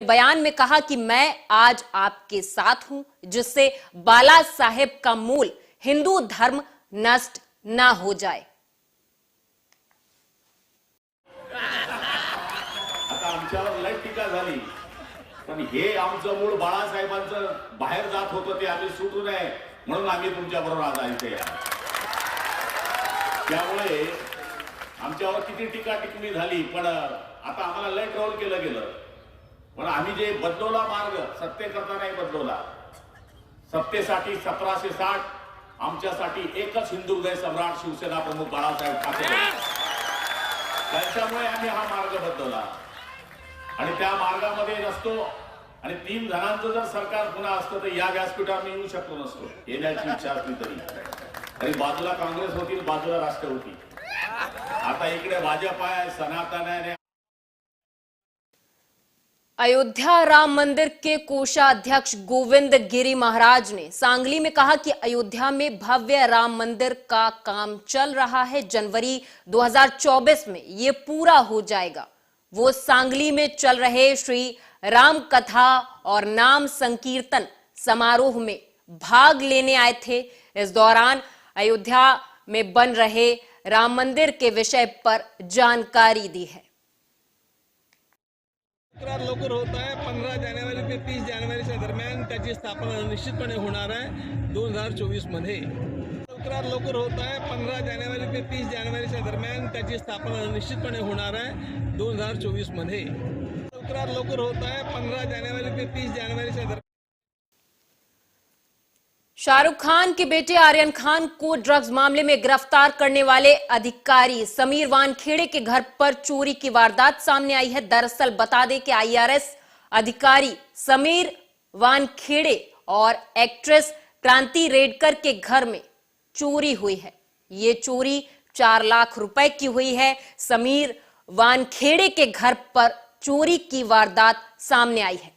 बयान में कहा कि मैं आज आपके साथ हूं, जिससे बाला साहेब का मूल हिंदू धर्म नष्ट ना हो जाए। आता आमच्यावर लय टीका झाली, पण हे आमचं मूळ बाळासाहेबांचं बाहेर जात होतं ते आम्ही सुटू नये म्हणून आम्ही तुमच्या बरोबर आज आले. त्यामुळे आमच्यावर किती टीका टिप्पणी झाली, पण आता आम्हाला लय ट्रोल केलं गेलं. पण आम्ही जे बदलवला मार्ग सत्तेकरता नाही बदलवला. सत्तेसाठी 1760 आमच्यासाठी एकच हिंदू हृदय सम्राट शिवसेना प्रमुख बाळासाहेब ठाकरे, त्यांच्यामुळे आम्ही हा मार्ग बदलवला आणि त्या मार्गामध्ये नसतो आणि 3 जणांचं जर सरकार पुन्हा असतं तर या व्यासपीठावर मी येऊ शकलो नसतो. येण्याची इच्छा असली तरी बाजूला काँग्रेस होती, बाजूला राष्ट्र होती. आता इकडे भाजप आहे, सनातन आहे. अयोध्या राम मंदिर के कोषाध्यक्ष गोविंद गिरी महाराज ने सांगली में कहा कि अयोध्या में भव्य राम मंदिर का काम चल रहा है। जनवरी 2024 में ये पूरा हो जाएगा। वो सांगली में चल रहे श्री राम कथा और नाम संकीर्तन समारोह में भाग लेने आए थे। इस दौरान अयोध्या में बन रहे राम मंदिर के विषय पर जानकारी दी है। तक्रार लवकर होत आहे. 15 जानेवारी ते 30 जानेवारीच्या दरम्यान त्याची स्थापना निश्चितपणे होणार आहे 2024 मध्ये. तक्रार लवकर होत आहे. 15 जानेवारी ते 30 जानेवारीच्या दरम्यान त्याची स्थापना निश्चितपणे होणार आहे 2024 मध्ये. तक्रार लवकर होत आहे. 15 जानेवारी ते 30 जानेवारीच्या दरम्यान. शाहरुख खान के बेटे आर्यन खान को ड्रग्स मामले में गिरफ्तार करने वाले अधिकारी समीर वानखेड़े के घर पर चोरी की वारदात सामने आई है। दरअसल बता दें कि आईआरएस अधिकारी समीर वानखेड़े और एक्ट्रेस क्रांति रेडकर के घर में चोरी हुई है। ये चोरी 4 लाख रुपए की हुई है। समीर वानखेड़े के घर पर चोरी की वारदात सामने आई है।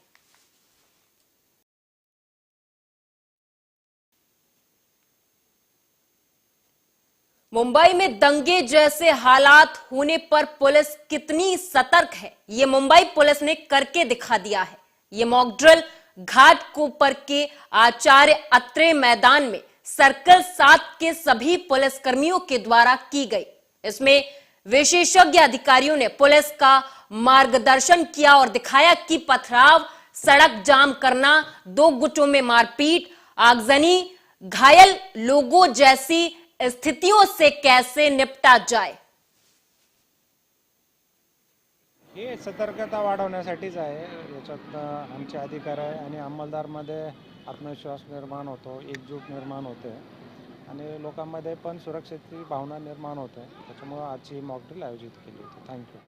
मुंबई में दंगे जैसे हालात होने पर पुलिस कितनी सतर्क है, ये मुंबई पुलिस ने करके दिखा दिया है। ये मॉक ड्रिल घाटकोपर के आचार्य अत्रे मैदान में सर्कल 7 के सभी पुलिसकर्मियों के द्वारा की गई। इसमें विशेषज्ञ अधिकारियों ने पुलिस का मार्गदर्शन किया और दिखाया कि पथराव, सड़क जाम करना, 2 गुटों में मारपीट, आगजनी, घायल लोगों जैसी स्थितियों से कैसे निपटा जाए। हे सतर्कता वाढवण्यासाठीच आहे. याच्यात आमचे अधिकारी आणि अंमलदारमध्ये आत्मविश्वास निर्माण होतो, एकजूट निर्माण होते आणि लोकांमध्ये पण सुरक्षेची भावना निर्माण होते. त्याच्यामुळे आजची मॉक ड्रिल आयोजित केली होती. थँक्यू.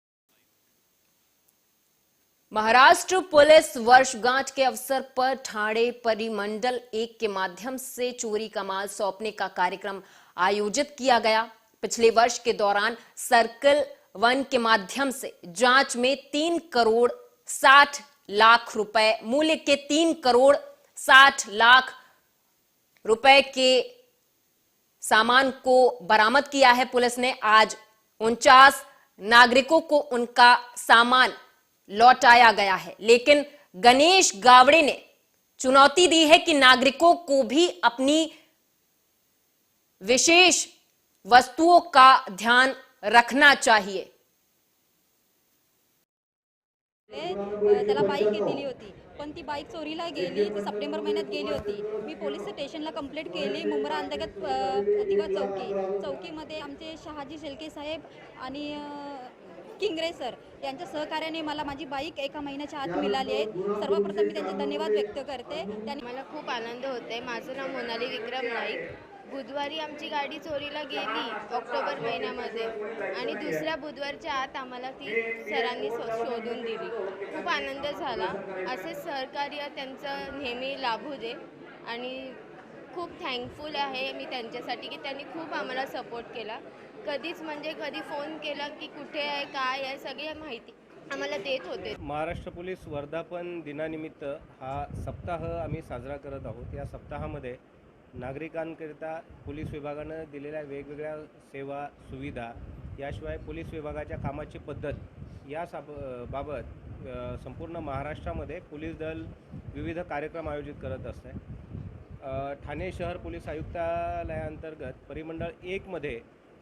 महाराष्ट्र पुलिस वर्षगांठ के अवसर पर ठाणे परिमंडल 1 के माध्यम से चोरी का माल सौंपने का कार्यक्रम आयोजित किया गया। पिछले वर्ष के दौरान सर्कल 1 के माध्यम से जांच में 3 करोड़ 60 लाख रुपए मूल्य के 3 करोड़ 60 लाख रुपए के सामान को बरामद किया है। पुलिस ने आज 49 नागरिकों को उनका सामान लौटाया गया है, लेकिन गणेश गावड़े ने चुनौती दी है कि नागरिकों को भी अपनी विशेष वस्तुओं का ध्यान रखना चाहिए। त्याला बाईक दिली होती, पण ती बाईक चोरीला गेली. ती सप्टेंबर महिन्यात गेली होती. मी पोलीस स्टेशनला कंप्लेंट केली. मुंब्रा अंतर्गत प्रतिभा चौकीमध्ये आमचे शहाजी शेळके साहेब आणि किंगरे सर यांच्या सहकार्याने मला माझी बाईक एका महिन्याच्या आत मिळाली आहे. सर्वप्रथम मी त्यांचे धन्यवाद व्यक्त करते. त्यांनी मला खूप आनंद होतोय. माझं नाव मोनाली विक्रम नाईक. बुधवारी आमची गाडी चोरीला गेली ऑक्टोबर महिन्यामध्ये आणि दुसऱ्या बुधवारच्या आत आम्हाला ती सरांनी शोधून दिली. खूप आनंद झाला. असे सहकार्य त्यांचं नेहमी लाभू दे आणि खूप थँकफुल आहे मी त्यांच्यासाठी की त्यांनी खूप आम्हाला सपोर्ट केला. कधीच म्हणजे कधी फोन केला की कुठे आहे, काय आहे, सगळी माहिती आम्हाला देत होते. महाराष्ट्र पोलीस वर्धापन दिनानिमित्त हा सप्ताह आम्ही साजरा करत आहोत. या सप्ताहामध्ये नागरिकांकरिता पोलीस विभागानं दिलेल्या वेगवेगळ्या सेवा सुविधा, याशिवाय पोलीस विभागाच्या कामाची पद्धत या बाबत संपूर्ण महाराष्ट्रामध्ये पोलीस दल विविध कार्यक्रम आयोजित करत असते. ठाणे शहर पोलीस आयुक्तालयाअंतर्गत परिमंडळ 1 मध्ये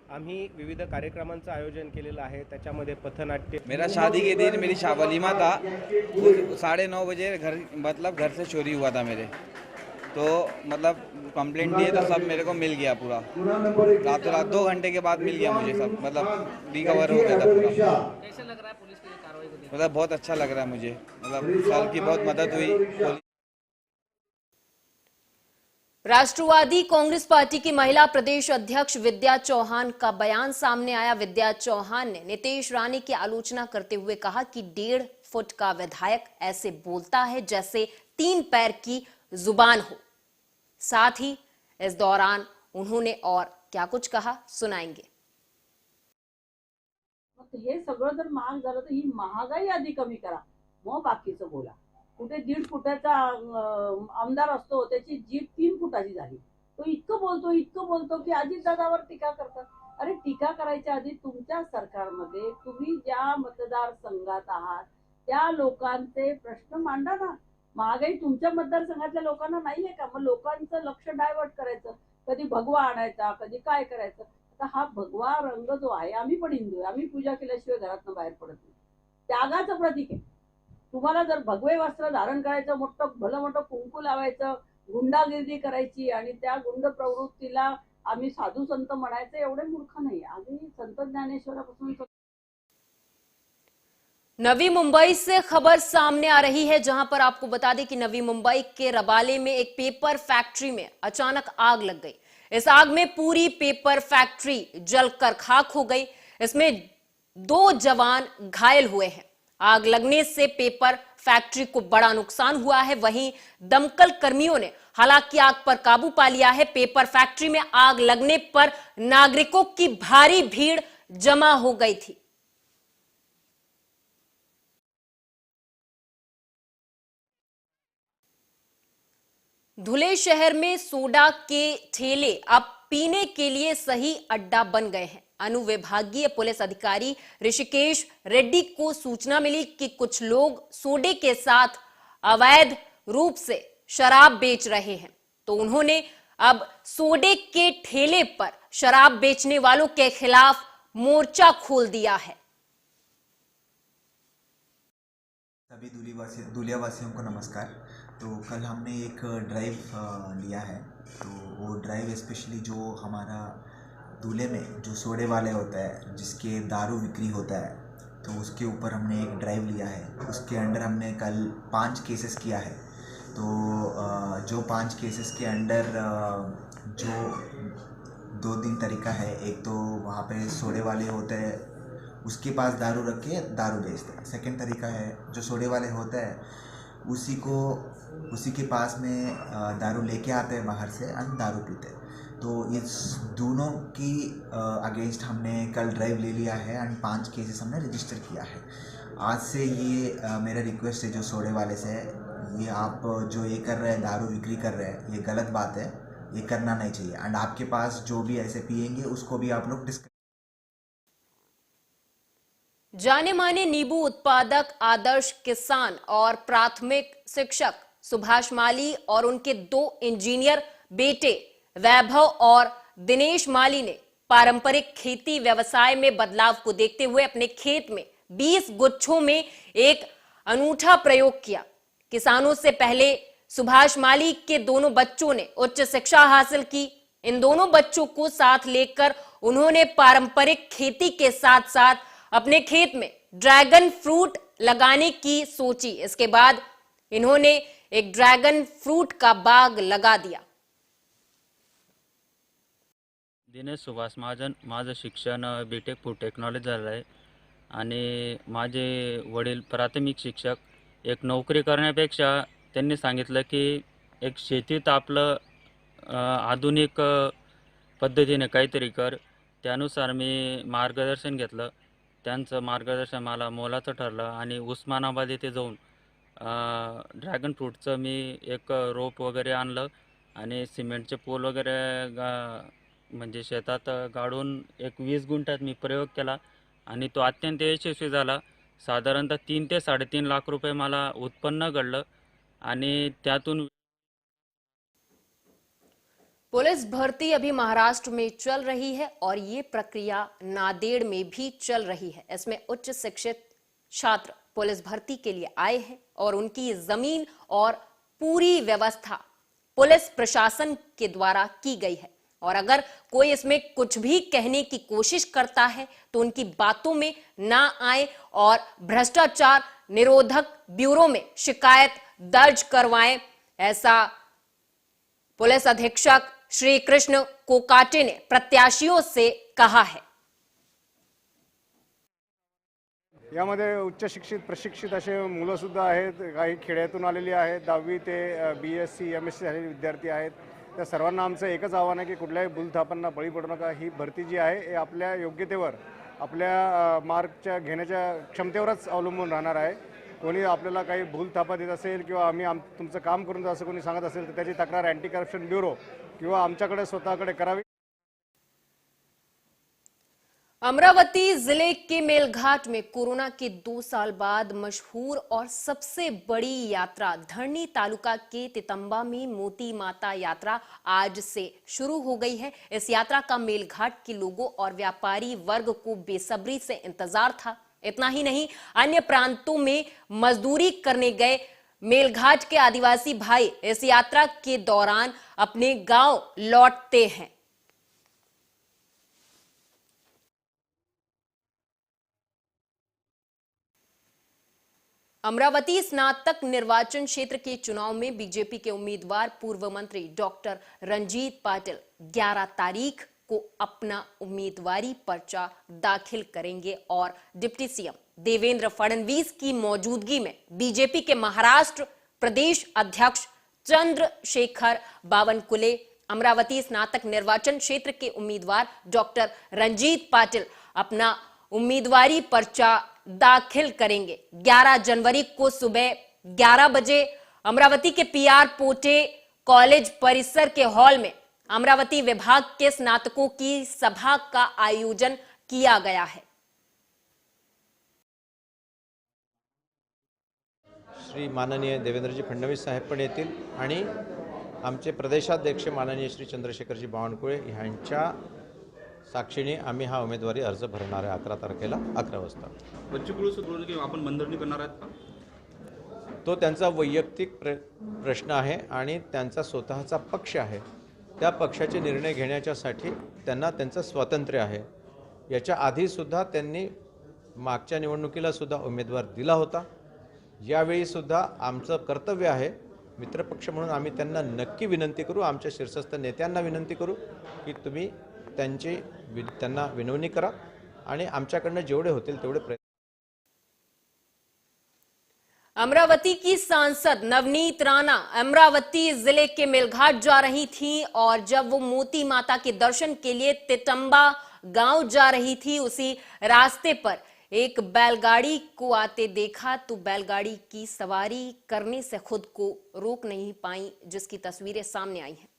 आम्ही विविध कार्यक्रमांचं आयोजन केलेलं आहे. त्याच्यामध्ये पथनाट्य. मेरा शादी के दिन मेरी वलीमा था, 9:30 बजे घर से चोरी हुआ था मेरे, तो मतलब कंप्लेंट दिए तो सब मेरे को मिल गया पूरा, रातों रात 2 घंटे के बाद मिल गया मुझे सब, मतलब रिकवर हो गया था पूरा. कैसा लग रहा है पुलिस की कार्रवाई को देख? मतलब बहुत अच्छा लग रहा है मुझे, मतलब सर की बहुत मदद हुई. राष्ट्रवादी कांग्रेस पार्टी की महिला प्रदेश अध्यक्ष विद्या चौहान का बयान सामने आया. विद्या चौहान ने नीतीश राणे की आलोचना करते हुए कहा कि 1.5 फुट का विधायक ऐसे बोलता है जैसे 3 पैर की जुबान हो. साथ ही इस दौरान उन्होंने और क्या कुछ कहा, सुनाएंगे. हे सगळं जर महाग झालं तर ही महागाई आधी कमी करा, मग बाकीचं बोला. कुठे 1.5 फुटाचा आमदार असतो, त्याची जीभ 3 फुटाची झाली. तो इतकं बोलतो की अजितदादावर टीका करतात. अरे टीका करायच्या आधी तुमच्या सरकारमध्ये तुम्ही ज्या मतदारसंघात आहात त्या लोकांचे प्रश्न मांडा ना. महागाई तुमच्या मतदारसंघातल्या लोकांना नाहीये का? मग लोकांचं लक्ष डायव्हर्ट करायचं, कधी भगवा आणायचा, कधी काय करायचं. आता हा भगवा रंग जो आहे, आम्ही पण हिंदू आहे, आम्ही पूजा केल्याशिवाय घरातनं बाहेर पडत नाही. त्यागाचं प्रतीक आहे. तुम्हाला जर भगवे वस्त्र धारण करायचं, भलं मोठं कुंकू लावायचं, गुंडागिरी करायची आणि त्या गुंड प्रवृत्तीला आम्ही साधू संत म्हणायचं, एवढे मूर्ख नाही. आम्ही संत ज्ञानेश्वरापासून. नवी मुंबई से खबर सामने आ रही है, जहां पर आपको बता दें कि नवी मुंबई के रबाले में एक पेपर फैक्ट्री में अचानक आग लग गई. इस आग में पूरी पेपर फैक्ट्री जलकर खाक हो गई. इसमें 2 जवान घायल हुए हैं. आग लगने से पेपर फैक्ट्री को बड़ा नुकसान हुआ है. वहीं दमकल कर्मियों ने हालांकि आग पर काबू पा लिया है. पेपर फैक्ट्री में आग लगने पर नागरिकों की भारी भीड़ जमा हो गई थी. धुले शहर में सोडा के ठेले अब पीने के लिए सही अड्डा बन गए हैं. अनुविभागीय पुलिस अधिकारी ऋषिकेश रेड्डी को सूचना मिली कि कुछ लोग सोडे के साथ अवैध रूप से शराब बेच रहे हैं, तो उन्होंने अब सोडे के ठेले पर शराब बेचने वालों के खिलाफ मोर्चा खोल दिया है. सभी दुलियावासियों को नमस्कार. तो कल हमने एक ड्राइव लिया है. तो वो ड्राइव स्पेशली जो हमारा दूल्हे में जो सोडे वाले होता है, जिसके दारू बिक्री होता है, तो उसके ऊपर हमने एक ड्राइव लिया है. उसके अंडर हमने कल 5 केसेस किया है. तो जो 5 केसेस के अंडर जो 2-3 तरीका है. एक तो वहाँ पे सोडे वाले होते हैं, उसके पास दारू रख के दारू बेचते हैं. सेकंड तरीका है जो सोडे वाले होते हैं उसी के पास में दारू लेके आते हैं बाहर से और दारू पीते हैं. तो इस दोनों की अगेंस्ट हमने कल ड्राइव ले लिया है और 5 केसेस हमने रजिस्टर किया है. आज से ये मेरा रिक्वेस्ट है जो सोडे वाले से, ये आप जो ये कर रहे हैं, दारू बिक्री कर रहे हैं, ये गलत बात है, ये करना नहीं चाहिए. एंड आपके पास जो भी ऐसे पिएंगे उसको भी आप लोग जाने माने नींबू उत्पादक, आदर्श किसान और प्राथमिक शिक्षक सुभाष माली और उनके 2 इंजीनियर बेटे वैभव और दिनेश माली ने पारंपरिक खेती व्यवसाय में बदलाव को देखते हुए अपने खेत में 20 गुच्छों में एक अनूठा प्रयोग किया. किसानों से पहले सुभाष माली के दोनों बच्चों ने उच्च शिक्षा हासिल की. इन दोनों बच्चों को साथ लेकर उन्होंने पारंपरिक खेती के साथ साथ अपने खेत में ड्रैगन फ्रूट लगाने की सोची. इसके बाद इन्होंने एक ड्रैगन फ्रूट का बाग लगा दिया. दिनेश सुभाष महाजन. माझं शिक्षण बीटेक फूड टेक्नॉलॉजी झालं आहे आणि माझे वडील प्राथमिक शिक्षक. एक नोकरी करण्यापेक्षा त्यांनी सांगितलं की एक शेतीत आपलं आधुनिक पद्धतीने काहीतरी कर. त्यानुसार मी मार्गदर्शन घेतलं. त्यांचं मार्गदर्शन मला मोलाचं ठरलं आणि उस्मानाबाद येथे जाऊन ड्रॅगन फ्रूटचं मी एक रोप वगैरे आणलं आणि सिमेंटचे पोल वगैरे म्हणजे शेतात गाडून एक 20 गुंठ्यात मी प्रयोग केला आणि तो अत्यंत यशस्वी झाला. साधारणतः 3 ते 3.5 लाख रुपये मला उत्पन्न घडलं आणि त्यातून पुलिस भर्ती अभी महाराष्ट्र में चल रही है और ये प्रक्रिया नांदेड़ में भी चल रही है। इसमें उच्च शिक्षित छात्र पुलिस भर्ती के लिए आए हैं और उनकी जमीन और पूरी व्यवस्था पुलिस प्रशासन के द्वारा की गई है और अगर कोई इसमें कुछ भी कहने की कोशिश करता है तो उनकी बातों में ना आए और भ्रष्टाचार निरोधक ब्यूरो में शिकायत दर्ज करवाएं, ऐसा पुलिस अधीक्षक श्री कृष्ण कोकाटे ने प्रत्याशियों से कहा है। यामध्ये उच्च शिक्षित प्रशिक्षित असे मुलं सुद्धा आहेत, काही खेड्यातून आलेली आहेत, 10वी ते BSc MSc झालेले विद्यार्थी आहेत। त्या सर्वांना आमचं एकच आव्हान आहे की कुठल्याही भूलथापांना बळी पडू नका। ही भरती जी आहे हे आपल्या योग्यतेवर, आपल्या मार्कच्या घेण्याच्या क्षमतेवरच अवलंबून राहणार आहे। कोणी आपल्याला काही भूलथापा देत असेल किंवा आम्ही तुमचं काम करून असं कोणी सांगत असेल तर त्याची तक्रार अँटी करप्शन ब्युरो किंवा आमच्याकडे स्वतःकडे करावी। अमरावती जिले के मेलघाट में कोरोना के 2 साल बाद मशहूर और सबसे बड़ी यात्रा धरनी तालुका के तितंबा में मोती माता यात्रा आज से शुरू हो गई है। इस यात्रा का मेलघाट के लोगों और व्यापारी वर्ग को बेसब्री से इंतजार था। इतना ही नहीं, अन्य प्रांतों में मजदूरी करने गए मेलघाट के आदिवासी भाई इस यात्रा के दौरान अपने गांव लौटते हैं। अमरावती स्नातक निर्वाचन क्षेत्र के चुनाव में बीजेपी के उम्मीदवार पूर्व मंत्री डॉक्टर रंजीत पाटिल 11 तारीख को अपना उम्मीदवारी पर्चा दाखिल करेंगे और डिप्टी सीएम देवेंद्र फडणवीस की मौजूदगी में बीजेपी के महाराष्ट्र प्रदेश अध्यक्ष चंद्रशेखर बावनकुले, अमरावती स्नातक निर्वाचन क्षेत्र के उम्मीदवार डॉक्टर रंजीत पाटिल अपना उम्मीदवारी पर्चा दाखिल करेंगे। 11 जनवरी को सुबह 11 बजे अमरावती के PR पोटे कॉलेज परिसर के हॉल में अमरावती विभाग के स्नातकों की सभा का आयोजन किया गया है। श्री माननीय देवेंद्रजी फडणवीस साहेब पण येतील आणि आमचे प्रदेशाध्यक्ष माननीय श्री चंद्रशेखरजी बावनकुळे यांच्या साक्षीने आम्ही हा उमेदवारी अर्ज भरणार आहे 11 तारखेला 11 वाजता। बच्चू आपण मंदरणी करणार आहेत का? तो त्यांचा वैयक्तिक प्रश्न आहे आणि त्यांचा स्वतःचा पक्ष आहे। त्या पक्षाचे निर्णय घेण्यासाठी त्यांना त्यांचं स्वातंत्र्य आहे। याच्या आधी सुद्धा त्यांनी मागच्या निवडणुकीला सुद्धा उमेदवार दिला होता। यावेळी सुद्धा आमचं कर्तव्य आहे मित्रपक्ष म्हणून आम्ही त्यांना नक्की विनंती करू, आमच्या शीर्षस्थ नेत्यांना विनंती करू की तुम्ही त्यांना विनवणी करा आणि आमच्याकडनं जेवढे होतील तेवढे प्रयत्न। अमरावती की सांसद नवनीत राणा अमरावती जिले के मेलघाट जा रही थी और जब वो मोती माता के दर्शन के लिए तितंबा गांव जा रही थी, उसी रास्ते पर एक बैलगाड़ी को आते देखा तो बैलगाड़ी की सवारी करने से खुद को रोक नहीं पाई, जिसकी तस्वीरें सामने आई हैं।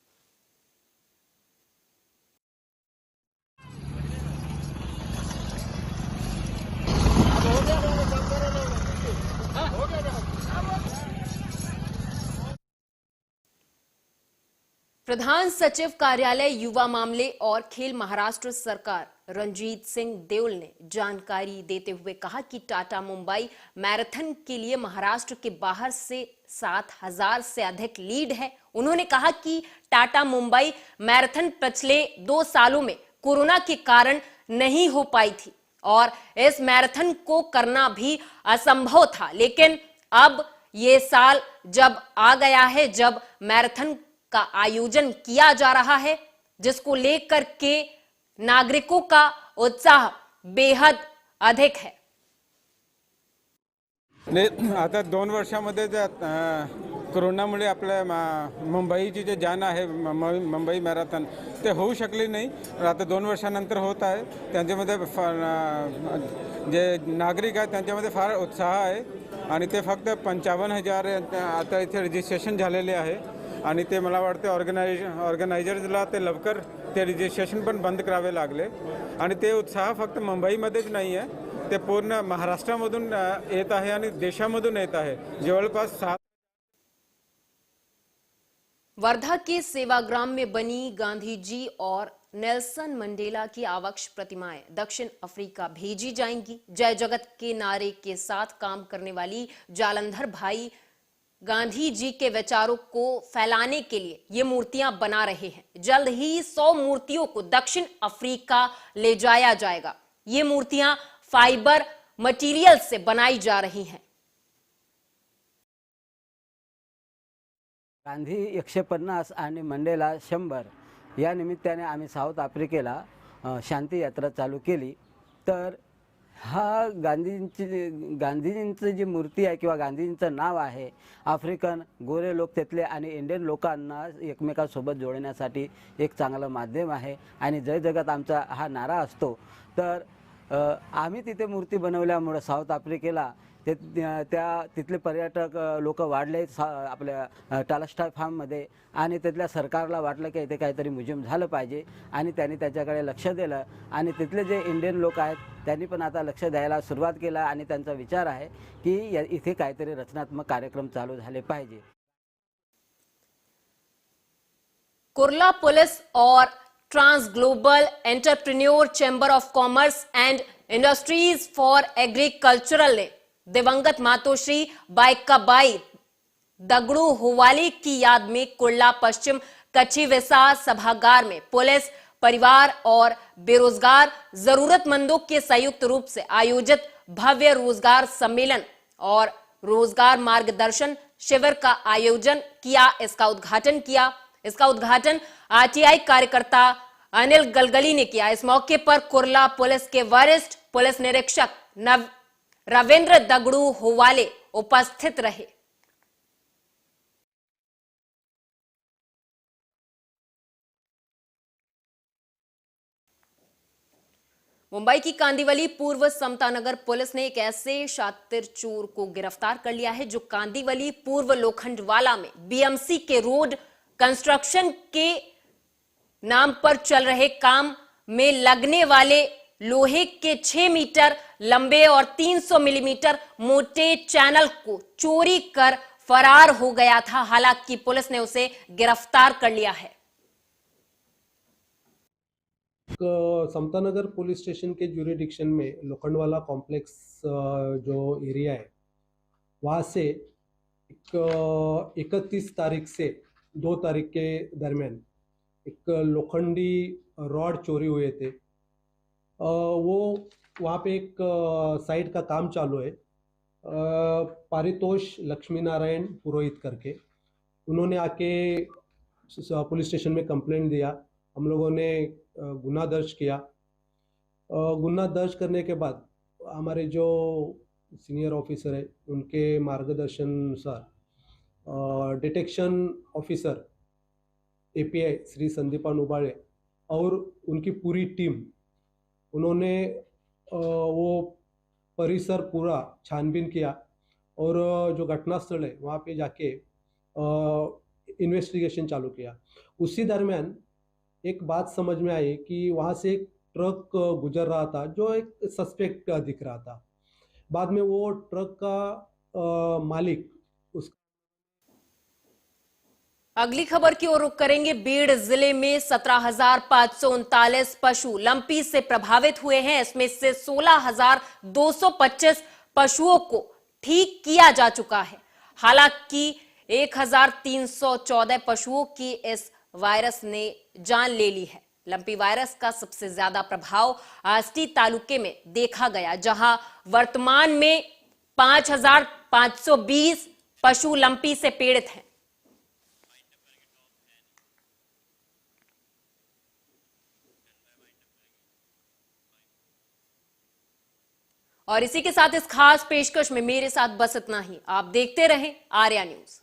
प्रधान सचिव कार्यालय युवा मामले और खेल महाराष्ट्र सरकार रंजीत सिंह देओल ने जानकारी देते हुए कहा कि टाटा मुंबई मैराथन के लिए महाराष्ट्र के बाहर से 7,000 से अधिक लीड है। उन्होंने कहा कि टाटा मुंबई मैराथन पिछले 2 सालों में कोरोना के कारण नहीं हो पाई थी और इस मैराथन को करना भी असंभव था, लेकिन अब ये साल जब आ गया है, जब मैराथन का आयोजन किया जा रहा है, जिसको लेकर के नागरिकों का उत्साह बेहद अधिक है। आता 2 वर्षामध्ये कोरोनामुळे आपल्या मुंबईची जे जाण आहे मुंबई मॅरेथॉन ते होऊ शकले नाही, आता 2 वर्षानंतर होत आहे। त्यांच्यामध्ये जे नागरिक आहेत त्यांच्यामध्ये फार उत्साह आहे आणि ते फक्त 55,000 आता इथे रजिस्ट्रेशन झालेले आहे आणि ते मला वाटते ऑर्गनायझर्सला ते लवकर ते रजिस्ट्रेशन पण बंद करावे लागले आणि ते उत्साह फक्त मुंबईमध्येच नाही आहे, ते पूर्ण महाराष्ट्रामधून येत आहे आणि देशामधून येत आहे। जवळपास 7 वर्धा के सेवाग्राम में बनी गांधी जी और नेल्सन मंडेला की आवक्ष प्रतिमाएं दक्षिण अफ्रीका भेजी जाएंगी। जय जगत के नारे के साथ काम करने वाली जालंधर भाई गांधी जी के विचारों को फैलाने के लिए ये मूर्तियां बना रहे हैं। जल्द ही 100 मूर्तियों को दक्षिण अफ्रीका ले जाया जाएगा। ये मूर्तियां फाइबर मटेरियल से बनाई जा रही हैं। गांधी 150 आणि मंडेला 100 या निमित्ताने आम्ही साऊथ आफ्रिकेला शांती यात्रा चालू केली। तर हा गांधीजींची जी मूर्ती आहे किंवा गांधीजींचं नाव आहे, आफ्रिकन गोरे लोक तिथले आणि इंडियन लोकांना एकमेकांसोबत जोडण्यासाठी एक चांगलं माध्यम आहे। आणि जय जगत आमचा हा नारा असतो। तर आम्ही तिथे मूर्ती बनवल्यामुळे साऊथ आफ्रिकेला तिथले पर्यटक लोक वाढले आपल्या टालस्टाय फार्ममध्ये आणि तिथल्या सरकारला वाटलं की इथे काहीतरी म्युझियम झालं पाहिजे आणि त्यांनी त्याच्याकडे लक्ष दिलं आणि तिथले जे इंडियन लोक आहेत त्यांनी पण आता लक्ष द्यायला सुरुवात केला आणि त्यांचा विचार आहे की इथे काहीतरी रचनात्मक कार्यक्रम चालू झाले पाहिजे। कुर्ला पुलिस और trans global entrepreneur chamber of commerce and industries for agricultural ने दिवंगत मातोश्री बाइकाबाई दगड़ू होवाले की याद में कुर्ला पश्चिम कच्ची विसार सभागार में पुलिस, परिवार और बेरोजगार जरूरतमंदों के संयुक्त रूप से आयोजित भव्य रोजगार सम्मेलन और रोजगार मार्गदर्शन शिविर का आयोजन किया। इसका उद्घाटन आरटीआई कार्यकर्ता अनिल गलगली ने किया। इस मौके पर कुर्ला पुलिस के वरिष्ठ पुलिस निरीक्षक रविंद्र दगड़ू होवाले उपस्थित रहे। मुंबई की कांदिवली पूर्व समतानगर पुलिस ने एक ऐसे शातिर चोर को गिरफ्तार कर लिया है जो कांदिवली पूर्व लोखंडवाला में बीएमसी के रोड कंस्ट्रक्शन के नाम पर चल रहे काम में लगने वाले लोहे के 6 मीटर लंबे और 300 मिलीमीटर मोटे चैनल को चोरी कर फरार हो गया था। हालांकि पुलिस ने उसे गिरफ्तार कर लिया है। समतानगर पुलिस स्टेशन के ज्यूरिडिक्शन में लोखंडवाला कॉम्प्लेक्स जो एरिया है वहाँ से 31 तारीख से 2 तारीख के दरमियान एक लोखंडी रॉड चोरी हुए थे। वो वहाँ पे एक साइट का काम चालू है। पारितोष लक्ष्मी नारायण पुरोहित करके उन्होंने आके पुलिस स्टेशन में कंप्लेंट दिया। हम लोगों ने गुनाह दर्ज किया। गुनाह दर्ज करने के बाद हमारे जो सीनियर ऑफिसर है उनके मार्गदर्शन अनुसार detection officer API Shri Sandipan Ubale और उनकी पूरी टीम उन्होंने वो परिसर पूरा छानबीन किया और जो घटनास्थल है वहाँ पे जाके इन्वेस्टिगेशन चालू किया। उसी दरमियान एक बात समझ में आई कि वहाँ से एक ट्रक गुजर रहा था जो एक सस्पेक्ट दिख रहा था। बाद में वो ट्रक का मालिक अगली खबर की ओर रुख करेंगे। बीड़ जिले में 17,539 पशु लंपी से प्रभावित हुए हैं। इसमें से 16,225 पशुओं को ठीक किया जा चुका है। हालांकि 1,314 पशुओं की इस वायरस ने जान ले ली है। लंपी वायरस का सबसे ज्यादा प्रभाव आष्टी तालुके में देखा गया, जहां वर्तमान में 5,520 पशु लंपी से पीड़ित हैं। और इसी के साथ इस खास पेशकश में मेरे साथ बस इतना ही। आप देखते रहें आर्या न्यूज।